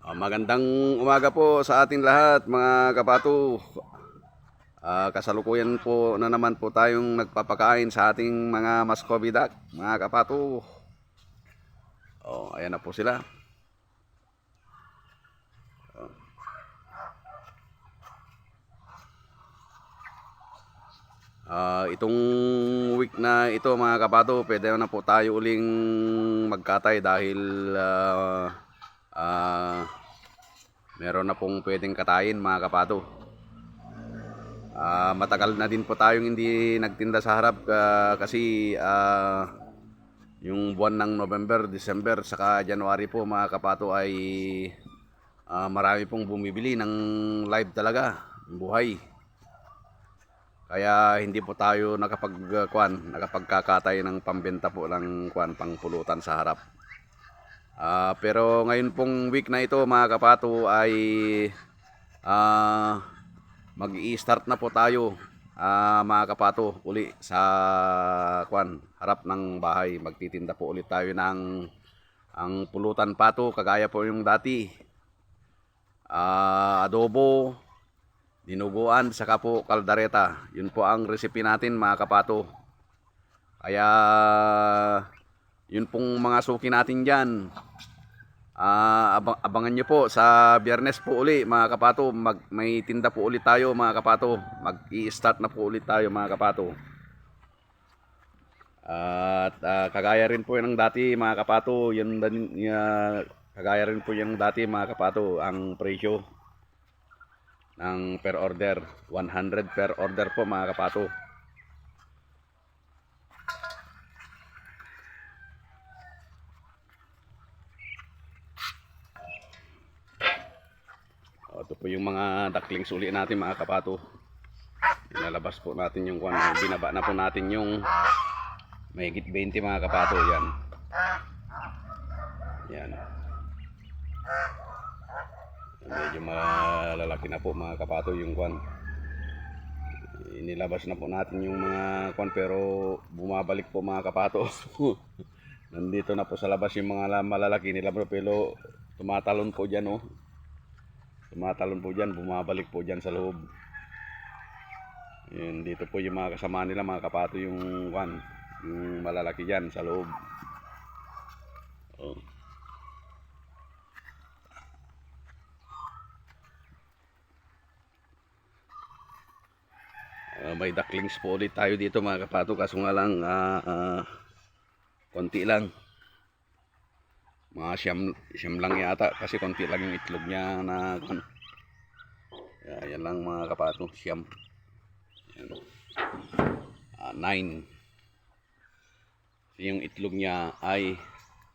Magandang umaga po sa ating lahat mga kapato. Kasalukuyan po na naman po tayong nagpapakain sa ating mga Muscovy duck mga kapato. Ayan na po sila. Itong week na ito mga kapato, pwede na po tayo uling magkatay dahil meron na pong pwedeng katayin mga kapato. Matagal na din po tayong hindi nagtinda sa harap kasi yung buwan ng November, December, saka January po mga kapato ay marami pong bumibili ng live talaga, buhay. Kaya hindi po tayo nakapagkakatay ng pambenta po ng pangpulutan sa harap. Pero ngayon pong week na ito mga kapato ay mag-i-start na po tayo mga kapato uli sa harap ng bahay. Magtitinda po ulit tayo ng ang pulutan pato kagaya po yung dati. Adobo, dinuguan, saka po kaldareta. Yun po ang recipe natin mga kapato. Kaya yun pong mga suki natin dyan. Abangan nyo po sa Biyernes po uli mga kapato. May tinda po ulit tayo mga kapato. Mag-i-start na po ulit tayo mga kapato. At kagaya rin po yung dati mga kapato. Kagaya rin po yung dati mga kapato. Ang presyo ng per order, 100 per order po mga kapato. Ito po yung mga ducklings uli natin mga kapato. Inalabas po natin yung binaba na po natin yung mahigit 20 mga kapato. Yan. Yan. Medyo malalaki na po mga kapato yung inilabas na po natin yung mga pero bumabalik po mga kapato. Nandito na po sa labas yung mga malalaki nilabas pero tumatalon po dyan tumatalon po dyan, bumabalik po dyan sa loob. Yun, dito po yung mga kasama nila mga kapato yung yung malalaki dyan sa loob. May ducklings po ulit tayo dito mga kapato, kaso nga lang konti lang, mga siyam lang yata kasi konti lang yung itlog niya na yan lang mga kapato, siyam. 9. Yung itlog niya ay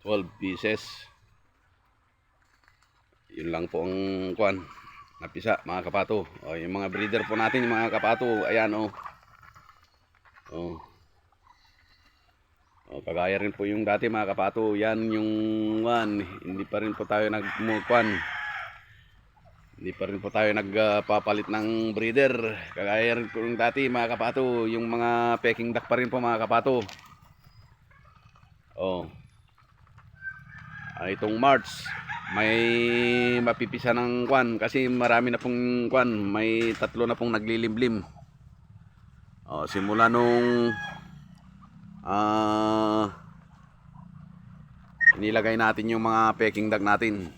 12 pieces. Yun lang po ang napisa mga kapato. Yung mga breeder po natin yung mga kapato, ayan kagaya rin po yung dati mga kapato. Yan yung hindi pa rin po tayo hindi pa rin po tayo nagpapalit ng breeder. Kagaya rin po yung dati mga kapato, yung mga peking duck pa rin po mga kapato. Itong March may mapipisa ng kasi marami na pong may 3 na pong naglilimlim. Simula nung nilagay natin yung mga peking duck natin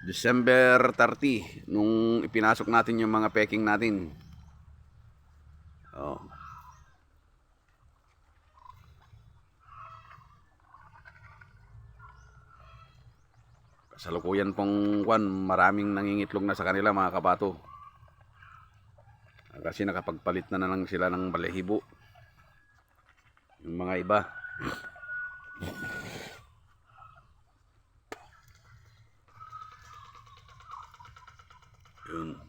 December 30 nung ipinasok natin yung mga peking natin. Kasalukuyan pong maraming nangingitlog na sa kanila mga kapato. Kasi nakapagpalit na lang sila ng balahibo yung mga iba. Yun.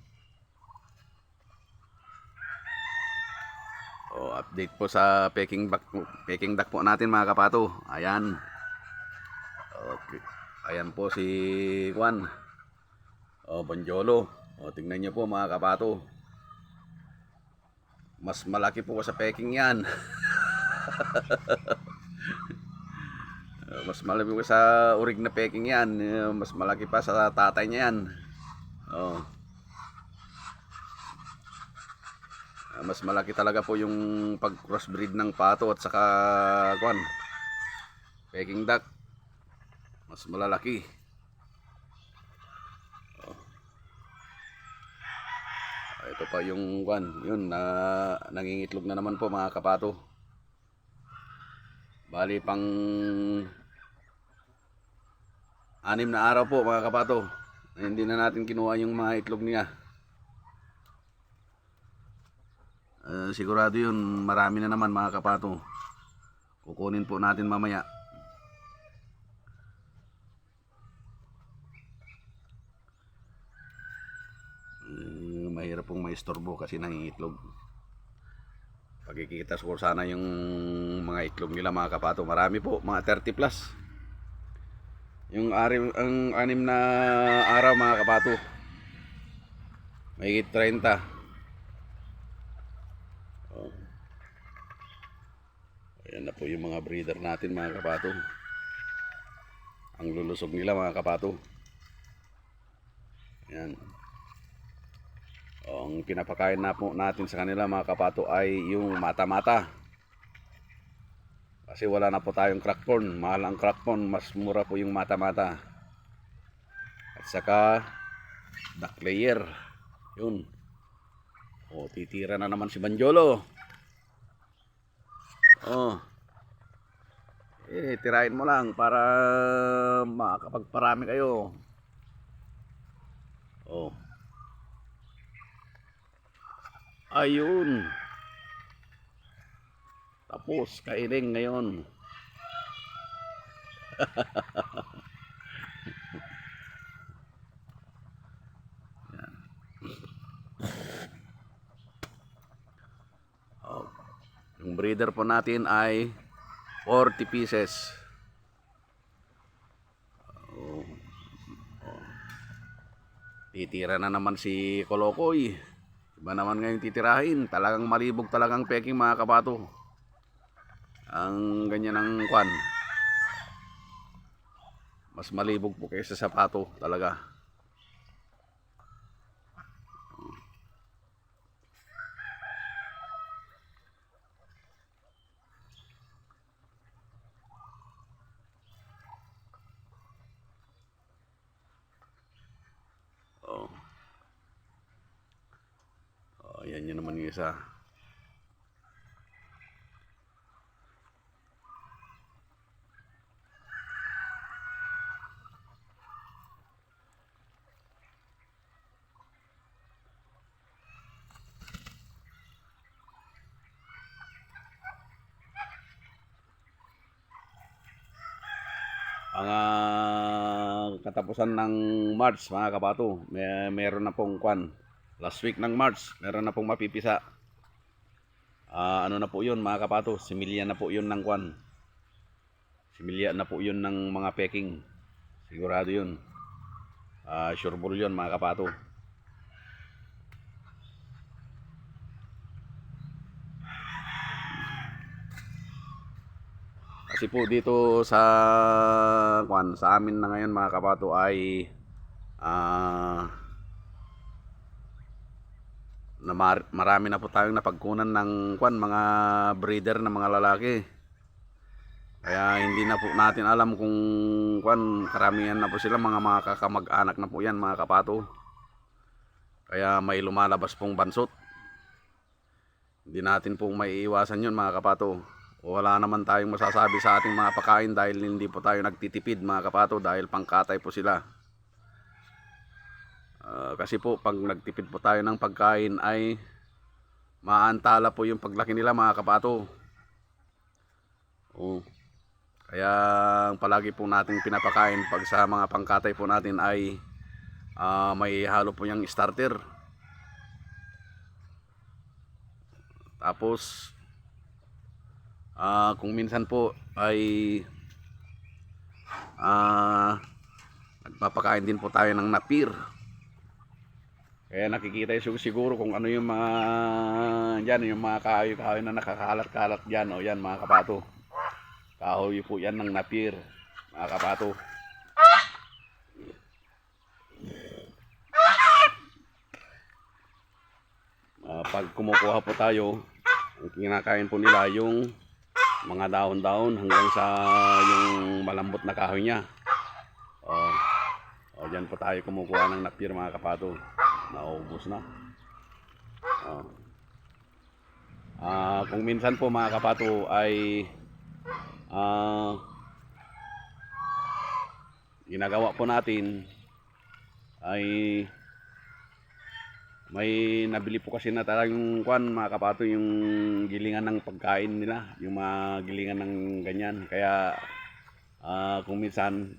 Update po sa peking duck po natin mga kapato. Ayan. Okay. Ayan po si Bonjolo. Tingnan niyo po mga kapato. Mas malaki po sa peking yan. Mas malaki pa sa urig na Peking yan. Mas malaki pa sa tatay niya yan. Oh. Mas malaki talaga po yung pag crossbreed ng pato at saka kwan, Peking duck. Mas malalaki. Oh. Ito pa yung kwan, yun na nangingitlog na naman po mga kapato. Bali pang 6 na araw po mga kapato. Hindi na natin kinuha yung mga itlog niya. Sigurado yun, marami na naman mga kapato. Kukunin po natin mamaya. Mahirap pong maistorbo kasi nangingitlog. Pagkikita ko sana yung mga itlog nila mga kapato. Marami po, mga 30 plus. Yung ang 6 na araw mga kapato, may 30. Oh. Ayan na po yung mga breeder natin mga kapato. Ang lulusog nila mga kapato. Ayan. Oh, ang pinapakain na po natin sa kanila mga kapato ay yung mata-mata. Kasi wala na po tayong crackcorn. Mahal ang crackcorn, mas mura po yung mata-mata. At saka duck layer. Yun. O, titira na naman si Banjolo. Oh. Tirahin mo lang para makakapagparami kayo. Oh. Ayun. Tapos kainin ngayon. Oh. Yung breeder po natin ay 40 pieces. Oh. Oh. Titira na naman si Kolokoy. Iba naman ngayon titirahin. Talagang malibog talagang Peking mga kapato. Ang ganyan ang kwan. Mas malibog po kaysa sa pato talaga. Oh. Oh, yan yun naman yung isa. Ang katapusan ng March mga kapato, meron na pong kwan. Last week ng March, meron na pong mapipisa. Ano na po yun mga kapato, similya na po yun ng kwan. Similya na po yun ng mga Peking. Sigurado yun. Sure ball yun mga kapato. Kasi po dito sa kwan, sa amin na ngayon mga kapato ay marami na po tayong napagkunan ng kwan, mga breeder na mga lalaki. Kaya hindi na po natin alam kung kwan, karamihan na po sila mga kakamag-anak na po yan mga kapato. Kaya may lumalabas pong bansot. Hindi natin pong maiiwasan yun mga kapato. Wala naman tayong masasabi sa ating mga pagkain dahil hindi po tayo nagtitipid mga kapato dahil pangkatay po sila. Kasi po pag nagtipid po tayo ng pagkain ay maantala po yung paglaki nila mga kapato. Oh. Kaya palagi po nating pinapakain pag sa mga pangkatay po natin ay may halo po yung starter. Tapos kung minsan po ay nagpapakain din po tayo ng napir. Kaya nakikita siguro kung ano yung mga dyan, yung mga kahoy-kahoy na nakakalat-kalat dyan. O yan mga kapato, kahoy po yan ng napir. mga kapato. Pag kumukuha po tayo, ang kinakain po nila yung mga dahon-dahon hanggang sa yung malambot na kahoy niya. Diyan po tayo kumukuha ng napir mga kapato. Naubos na. Kung minsan po mga kapato ay ginagawa po natin ay may nabili po kasi na talagang kwan mga kapato, yung gilingan ng pagkain nila, yung mga gilingan ng ganyan. Kaya kung minsan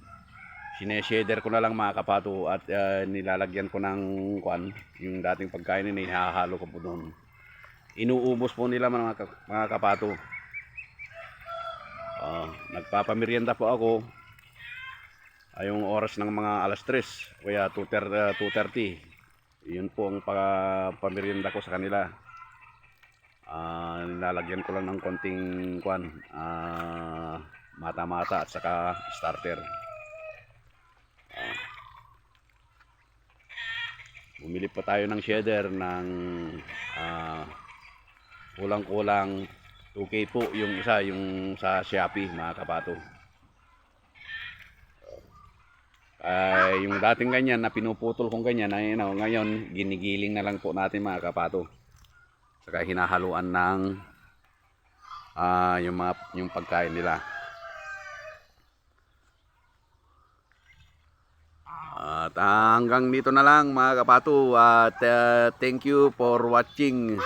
sinesheder ko na lang mga kapato at nilalagyan ko ng kwan, yung dating pagkain nila, ihahalo ko po doon. Inuubos po nila mga kapato. Nagpapamerienda po ako ay yung oras ng mga alas 3 o kaya 2:30. Yun po ang pamerienda ko sa kanila. Nilalagyan ko lang ng konting kwan, mata-mata at saka starter. Bumili pa tayo ng shedder ng kulang-kulang 2K po yung isa, yung sa Shopee mga kapato. Yung dating ganyan na pinuputol kong ganyan ay ngayon ginigiling na lang po natin mga kapato. Saka hinahaluan ng yung pagkain nila. At hanggang dito na lang mga kapato, at thank you for watching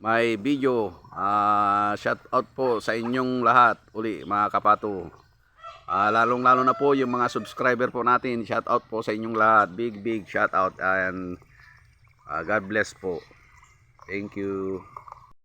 my video. Shout out po sa inyong lahat uli mga kapato. Lalong-lalo na po yung mga subscriber po natin. Shout out po sa inyong lahat. Big shout out, and God bless po. Thank you.